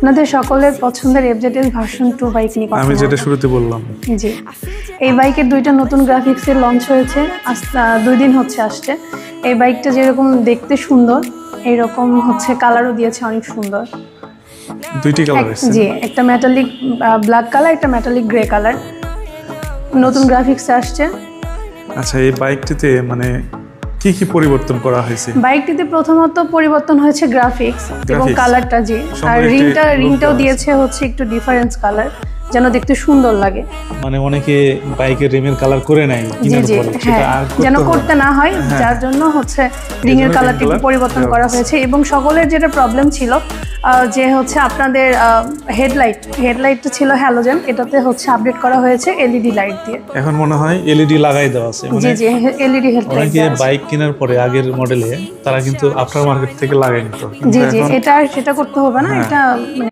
আপনাদের সকলের পছন্দের এফজেডএস ভার্সন 2 বাইক নিয়ে কথা আমি যেটা বলবো। শুরুতে বললাম। জি, এই বাইকের দুইটা নতুন গ্রাফিক্সের লঞ্চ হয়েছে, 2 দিন হচ্ছে আসছে। এই বাইকটা যেরকম দেখতে সুন্দর, এইরকম হচ্ছে কালারও দিয়েছে অনেক সুন্দর। দুইটি কালার আছে। জি, একটা মেটালিক ব্ল্যাক কালার, একটা মেটালিক গ্রে কালার। নতুন গ্রাফিক্স আসছে। আচ্ছা, এই বাইকটিতে মানে কি কি পরিবর্তন করা হয়েছে? বাইকটিতে প্রথমত পরিবর্তন হয়েছে গ্রাফিক্স এবং কালারটা, জি। আর রিংটাও দিয়েছে হচ্ছে একটু ডিফারেন্স কালার, যেন দেখতে সুন্দর লাগে। মানে অনেকে বাইকের রিমের কালার করে নেয় জি জি, হ্যাঁ, যেন করতে না হয়, যার জন্য হচ্ছে রিংয়ের কালারটি একটু পরিবর্তন করা হয়েছে। এবং সকলের যেটা প্রবলেম ছিল যে হচ্ছে আপনাদের হেডলাইটটা ছিল হ্যালোজেন, এটাতে হচ্ছে আপডেট করা হয়েছে এলইডি লাইট দিয়ে। এখন মনে হয় এলইডি লাগাই দেওয়া আছে। জি জি, এলইডি হেডলাইট। অনেকে বাইক কেনার পরে আগের মডেলে তারা কিন্তু আফটার মার্কেট থেকে লাগাই নিত। জি জি, সেটা করতে হবে না, এটা